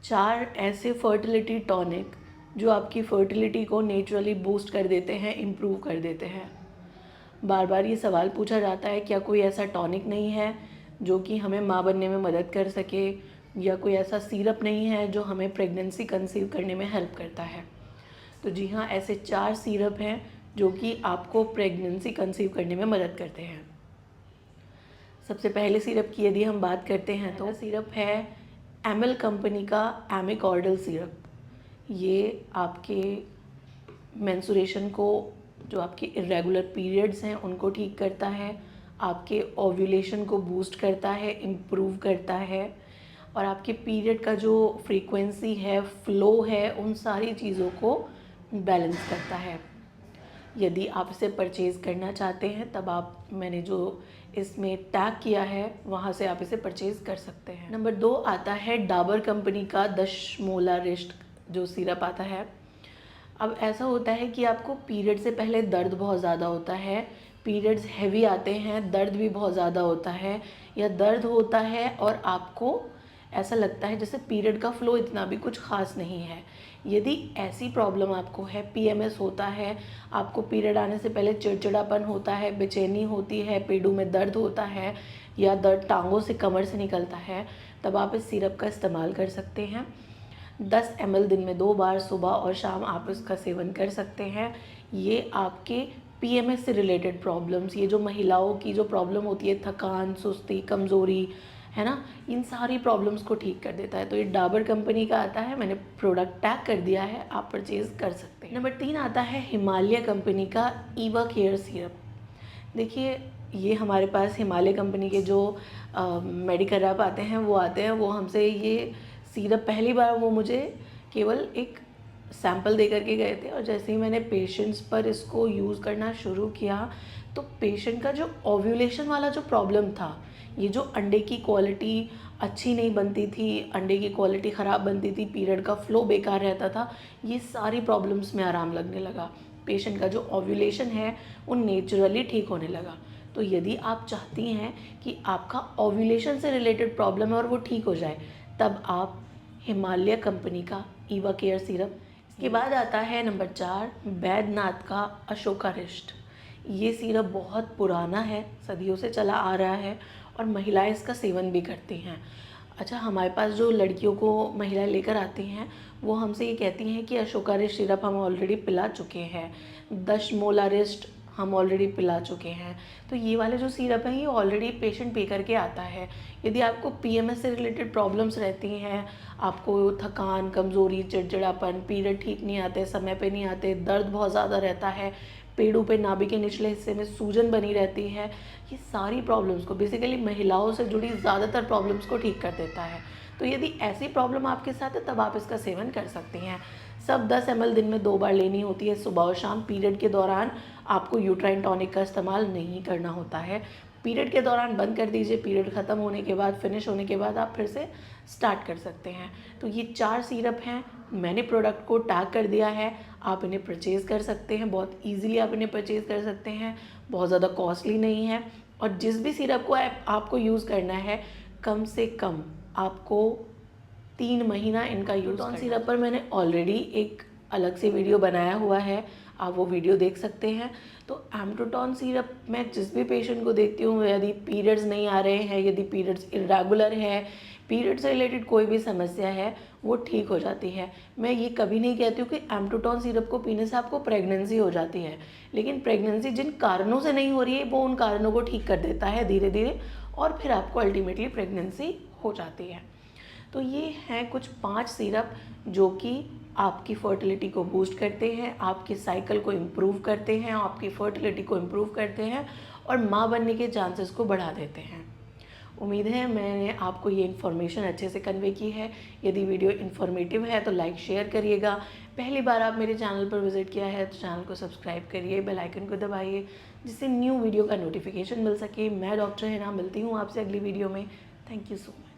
4 ऐसे fertility tonic जो आपकी फर्टिलिटी को नेचुरली बूस्ट कर देते हैं, इम्प्रूव कर देते हैं। बार बार ये सवाल पूछा जाता है, क्या कोई ऐसा टॉनिक नहीं है जो कि हमें माँ बनने में मदद कर सके, या कोई ऐसा सिरप नहीं है जो हमें प्रेगनेंसी कंसीव करने में हेल्प करता है। तो जी हाँ, ऐसे 4 सिरप हैं जो कि आपको प्रेगनेंसी कंसीव करने में मदद करते हैं। सबसे पहले सिरप की यदि हम बात करते हैं तो सिरप है एमएल कंपनी का एमिकॉर्डल सिरप। ये आपके मेंस्ट्रुएशन को, जो आपके इरेगुलर पीरियड्स हैं उनको ठीक करता है, आपके ओव्यूलेशन को बूस्ट करता है, इम्प्रूव करता है, और आपके पीरियड का जो फ्रीक्वेंसी है, फ्लो है, उन सारी चीज़ों को बैलेंस करता है। यदि आप इसे परचेज़ करना चाहते हैं तब आप, मैंने जो इसमें टैग किया है वहाँ से आप इसे परचेज़ कर सकते हैं। नंबर 2 आता है डाबर कंपनी का दशमोलारिस्ट जो सिरप आता है। अब ऐसा होता है कि आपको पीरियड से पहले दर्द बहुत ज़्यादा होता है, पीरियड्स हैवी आते हैं, दर्द भी बहुत ज़्यादा होता है, या दर्द होता है और आपको ऐसा लगता है जैसे पीरियड का फ्लो इतना भी कुछ ख़ास नहीं है। यदि ऐसी प्रॉब्लम आपको है, पीएमएस होता है, आपको पीरियड आने से पहले चिड़चिड़ापन होता है, बेचैनी होती है, पेडू में दर्द होता है, या दर्द टांगों से, कमर से निकलता है, तब आप इस सिरप का इस्तेमाल कर सकते हैं। 10 ml दिन में 2 बार सुबह और शाम आप इसका सेवन कर सकते हैं। ये आपके पीएमएस से रिलेटेड प्रॉब्लम्स, ये जो महिलाओं की जो प्रॉब्लम होती है, थकान, सुस्ती, कमज़ोरी, है ना, इन सारी प्रॉब्लम्स को ठीक कर देता है। तो ये डाबर कंपनी का आता है, मैंने प्रोडक्ट टैग कर दिया है, आप परचेज़ कर सकते हैं। नंबर 3 आता है हिमालय कंपनी का ईवा केयर सिरप। देखिए, ये हमारे पास हिमालय कंपनी के जो मेडिकल रैप आते हैं वो हमसे ये सिरप पहली बार वो मुझे केवल एक सैंपल दे करके गए थे, और जैसे ही मैंने पेशेंट्स पर इसको यूज़ करना शुरू किया तो पेशेंट का जो ओव्यूलेशन वाला जो प्रॉब्लम था, ये जो अंडे की क्वालिटी अच्छी नहीं बनती थी, अंडे की क्वालिटी ख़राब बनती थी, पीरियड का फ्लो बेकार रहता था, ये सारी प्रॉब्लम्स में आराम लगने लगा। पेशेंट का जो ओव्यूलेशन है वो नेचुरली ठीक होने लगा। तो यदि आप चाहती हैं कि आपका ओव्यूलेशन से रिलेटेड प्रॉब्लम है और वो ठीक हो जाए, तब आप हिमालय कंपनी का ईवा केयर सिरप। इसके बाद आता है नंबर 4 बैद्यनाथ का अशोकारिष्ट। ये सिरप बहुत पुराना है, सदियों से चला आ रहा है, और महिलाएं इसका सेवन भी करती हैं। अच्छा, हमारे पास जो लड़कियों को महिलाएं लेकर आती हैं वो हमसे ये कहती हैं कि अशोकारिष्ट सिरप हम ऑलरेडी पिला चुके हैं, दशमोलारिस्ट हम ऑलरेडी पिला चुके हैं। तो ये वाले जो सिरप हैं ये ऑलरेडी पेशेंट पे करके आता है। यदि आपको पीएमएस से रिलेटेड प्रॉब्लम्स रहती हैं, आपको थकान, कमज़ोरी, चिड़चिड़ापन, पीरियड ठीक नहीं आते, समय पे नहीं आते, दर्द बहुत ज़्यादा रहता है, पेड़ों पे नाभि के निचले हिस्से में सूजन बनी रहती है, ये सारी प्रॉब्लम्स को, बेसिकली महिलाओं से जुड़ी ज़्यादातर प्रॉब्लम्स को ठीक कर देता है। तो यदि ऐसी प्रॉब्लम आपके साथ है तब आप इसका सेवन कर सकती हैं। सब 10 ml दिन में 2 बार लेनी होती है, सुबह और शाम। पीरियड के दौरान आपको यूट्राइन टॉनिक का इस्तेमाल नहीं करना होता है। पीरियड के दौरान बंद कर दीजिए, पीरियड ख़त्म होने के बाद, फिनिश होने के बाद आप फिर से स्टार्ट कर सकते हैं। तो ये 4 सिरप हैं, मैंने प्रोडक्ट को टैग कर दिया है, आप इन्हें परचेज़ कर सकते हैं, बहुत ईजिली आप इन्हें परचेज़ कर सकते हैं, बहुत ज़्यादा कॉस्टली नहीं है। और जिस भी सिरप को आपको यूज़ करना है, कम से कम आपको 3 महीना इनका यूज़ करना है। सिरप पर मैंने ऑलरेडी एक अलग से वीडियो बनाया हुआ है, आप वो वीडियो देख सकते हैं। तो एम्ट्रोटॉन सिरप मैं जिस भी पेशेंट को देखती हूँ, यदि पीरियड्स नहीं आ रहे हैं, यदि पीरियड्स इरेगुलर है, पीरियड से रिलेटेड कोई भी समस्या है, वो ठीक हो जाती है। मैं ये कभी नहीं कहती हूँ कि एम्ट्रोटॉन सिरप को पीने से आपको प्रेगनेंसी हो जाती है, लेकिन प्रेगनेंसी जिन कारणों से नहीं हो रही है वो उन कारणों को ठीक कर देता है धीरे धीरे, और फिर आपको अल्टीमेटली प्रेगनेंसी हो जाती है। तो ये हैं कुछ 5 सिरप जो कि आपकी फर्टिलिटी को बूस्ट करते हैं, आपके साइकिल को इम्प्रूव करते हैं, आपकी फर्टिलिटी को इम्प्रूव करते हैं, और माँ बनने के चांसेस को बढ़ा देते हैं। उम्मीद है मैंने आपको ये इन्फॉर्मेशन अच्छे से कन्वे की है। यदि वीडियो इन्फॉर्मेटिव है तो लाइक शेयर करिएगा। पहली बार आप मेरे चैनल पर विजिट किया है तो चैनल को सब्सक्राइब करिए, बेल आइकन को दबाइए, जिससे न्यू वीडियो का नोटिफिकेशन मिल सके। मैं डॉक्टर हिना मिलती हूँ आपसे अगली वीडियो में। Thank you so much.